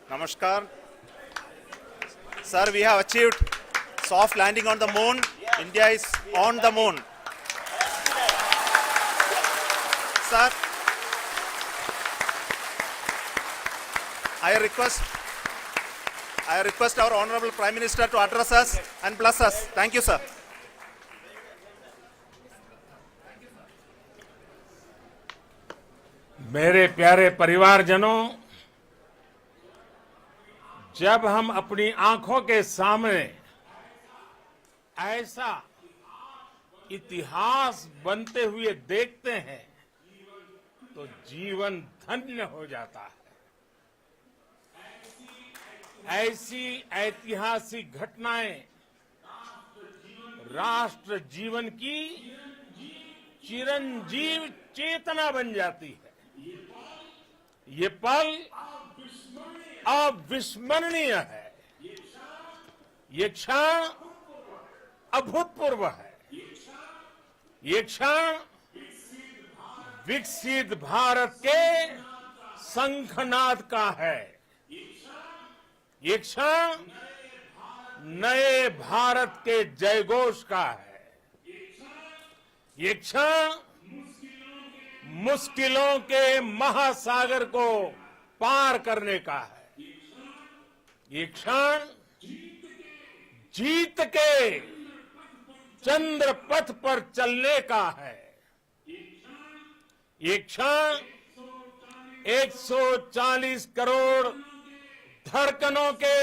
Namaskar. Sir, we have achieved soft landing on the moon. India is on the moon. Sir, I request our Honorable Prime Minister to address us and bless us. Thank you, sir. मेरे प्यारे परिवारजनों, जब हम अपनी आंखों के सामने ऐसा इतिहास बनते हुए देखते हैं तो जीवन धन्य हो जाता है। ऐसी ऐतिहासिक घटनाएं राष्ट्र जीवन की चिरंजीव चेतना बन जाती है। ये पल अविस्मरणीय है। ये क्षण अभूतपूर्व है। ये क्षण विकसित भारत के शंखनाद का है। ये क्षण नए भारत के जयघोष का है। ये क्षण मुश्किलों के महासागर को पार करने का है। ये क्षण जीत के चंद्र पथ पर चलने का है। ये क्षण 140 करोड़ धड़कनों के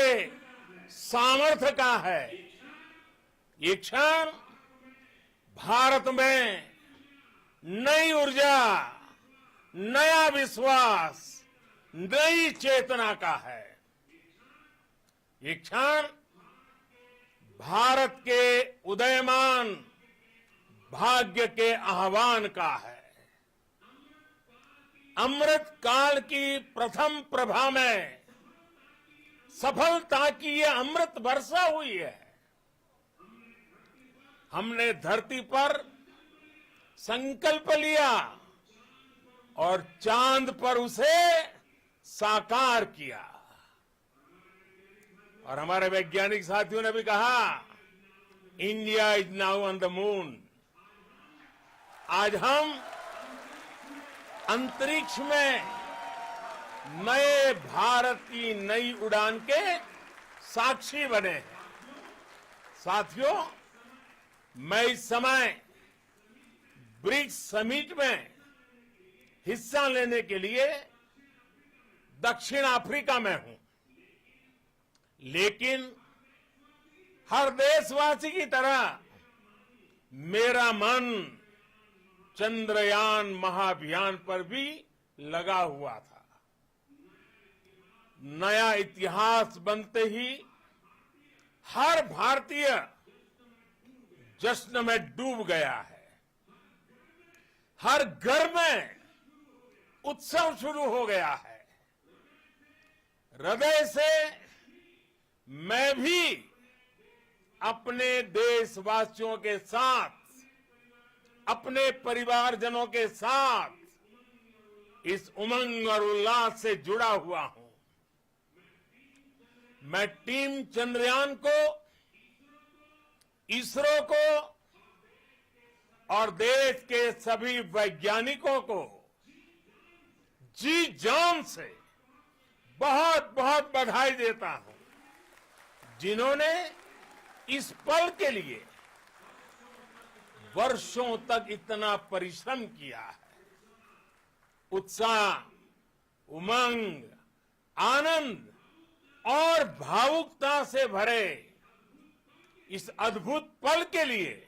सामर्थ्य का है। ये क्षण भारत में नई ऊर्जा, नया विश्वास, नई चेतना का है। ये क्षण भारत के उदयमान भाग्य के आह्वान का है। अमृत काल की प्रथम प्रभा में सफलता की ये अमृत वर्षा हुई है। हमने धरती पर संकल्प लिया और चांद पर उसे साकार किया। और हमारे वैज्ञानिक साथियों ने भी कहा, India is now on the moon. आज हम अंतरिक्ष में नए भारत की नई उड़ान के साक्षी बने हैं। साथियों, मैं इस समय ब्रिक्स समिट में हिस्सा लेने के लिए दक्षिण अफ्रीका में हूं, लेकिन हर देशवासी की तरह मेरा मन चंद्रयान महाअभियान पर भी लगा हुआ था। नया इतिहास बनते ही हर भारतीय जश्न में डूब गया है। हर घर में उत्सव शुरू हो गया है। हृदय से मैं भी अपने देशवासियों के साथ, अपने परिवारजनों के साथ इस उमंग और उल्लास से जुड़ा हुआ हूं। मैं टीम चंद्रयान को, इसरो को और देश के सभी वैज्ञानिकों को जी जान से बहुत बहुत बधाई देता हूं, जिन्होंने इस पल के लिए वर्षों तक इतना परिश्रम किया है। उत्साह, उमंग, आनंद और भावुकता से भरे इस अद्भुत पल के लिए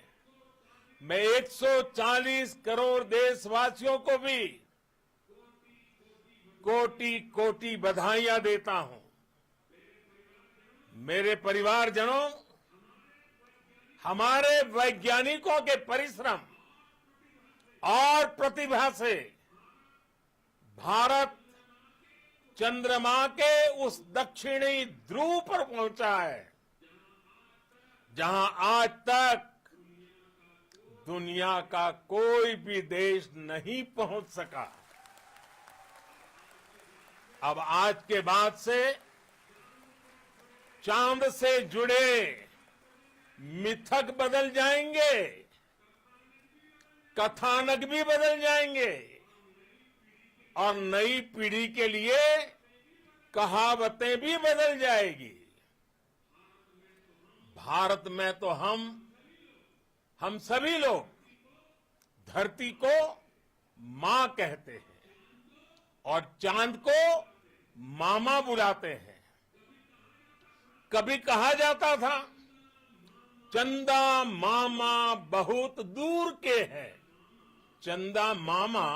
मैं 140 करोड़ देशवासियों को भी कोटि कोटि बधाइयां देता हूं। मेरे परिवारजनों, हमारे वैज्ञानिकों के परिश्रम और प्रतिभा से भारत चंद्रमा के उस दक्षिणी ध्रुव पर पहुंचा है, जहां आज तक दुनिया का कोई भी देश नहीं पहुंच सका। अब आज के बाद से चांद से जुड़े मिथक बदल जाएंगे, कथानक भी बदल जाएंगे और नई पीढ़ी के लिए कहावतें भी बदल जाएगी। भारत में तो हम सभी लोग धरती को मां कहते हैं और चांद को मामा बुलाते हैं। कभी कहा जाता था चंदा मामा बहुत दूर के हैं, चंदा मामा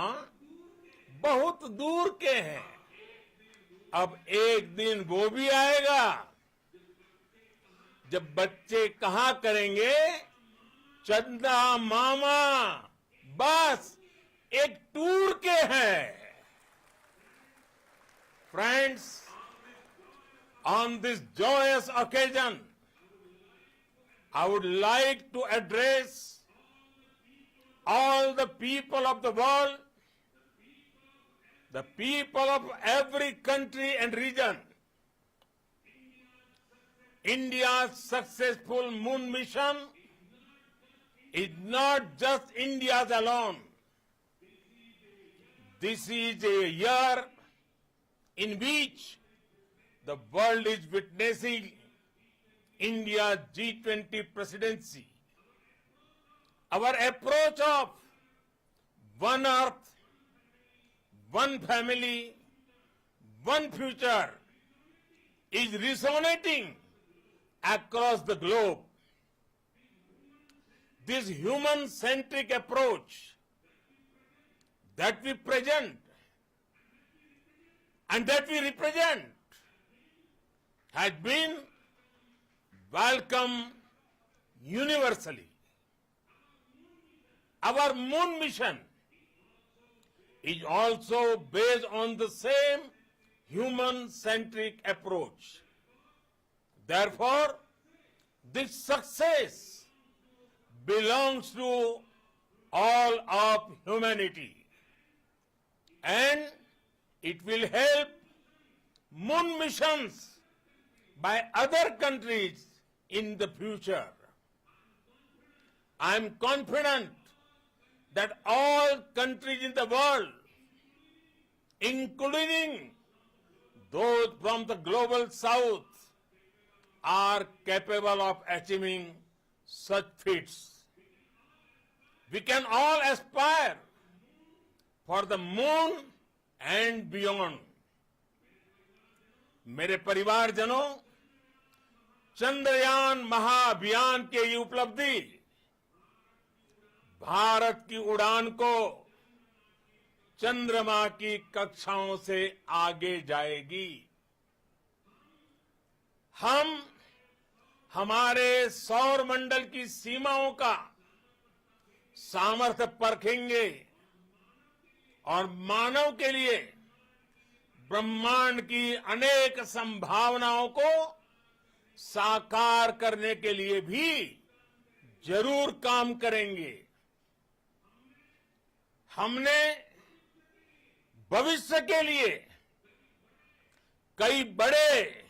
बहुत दूर के हैं। अब एक दिन वो भी आएगा जब बच्चे कहा करेंगे चंदा मामा बस एक टूर के हैं। Friends, on this joyous occasion, I would like to address all the people of the world, the people of every country and region. India's successful moon mission is not just India's alone. This is a year in which the world is witnessing India's G20 presidency. Our approach of one earth, one family, one future is resonating across the globe. This human-centric approach that we present and that we represent has been welcomed universally. Our moon mission is also based on the same human-centric approach. Therefore, this success belongs to all of humanity, and it will help moon missions by other countries in the future. I am confident that all countries in the world, including those from the global south, are capable of achieving such feats. We can all aspire for the moon and beyond. मेरे परिवारजनों, चंद्रयान महाअभियान की ये उपलब्धि भारत की उड़ान को चंद्रमा की कक्षाओं से आगे जाएगी। हम हमारे सौर मंडल की सीमाओं का सामर्थ्य परखेंगे और मानव के लिए ब्रह्मांड की अनेक संभावनाओं को साकार करने के लिए भी जरूर काम करेंगे। हमने भविष्य के लिए कई बड़े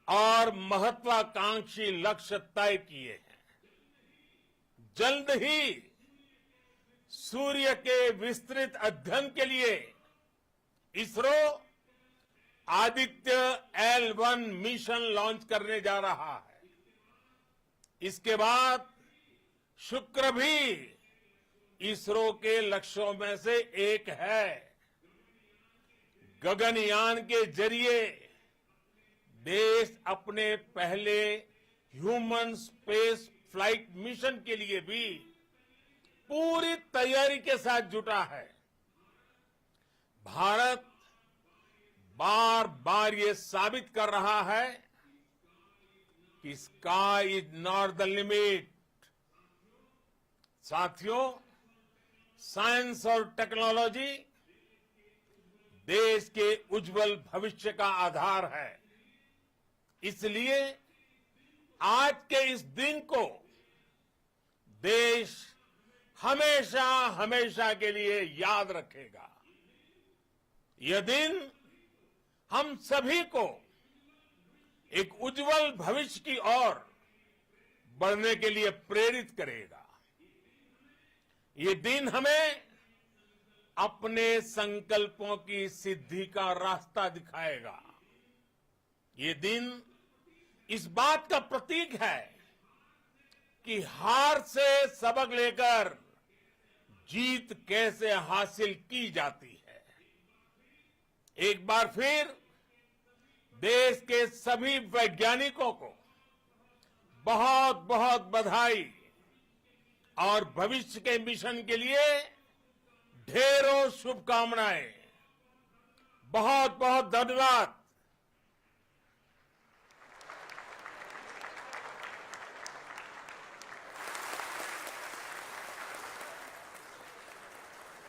और महत्वाकांक्षी लक्ष्य तय किए हैं। जल्द ही सूर्य के विस्तृत अध्ययन के लिए ISRO Aditya L1 mission launch करने जा रहा है। इसके बाद शुक्र भी इसरो के लक्ष्यों में से एक है। गगनयान के जरिए देश अपने पहले ह्यूमन स्पेस फ्लाइट मिशन के लिए भी पूरी तैयारी के साथ जुटा है। भारत बार बार ये साबित कर रहा है कि sky is not the limit. साथियों, साइंस और टेक्नोलॉजी देश के उज्जवल भविष्य का आधार है। इसलिए आज के इस दिन को देश हमेशा हमेशा के लिए याद रखेगा। यह दिन हम सभी को एक उज्जवल भविष्य की ओर बढ़ने के लिए प्रेरित करेगा। ये दिन हमें अपने संकल्पों की सिद्धि का रास्ता दिखाएगा। ये दिन इस बात का प्रतीक है कि हार से सबक लेकर जीत कैसे हासिल की जाती है। एक बार फिर देश के सभी वैज्ञानिकों को बहुत बहुत बधाई और भविष्य के मिशन के लिए ढेरों शुभकामनाएं। बहुत बहुत धन्यवाद।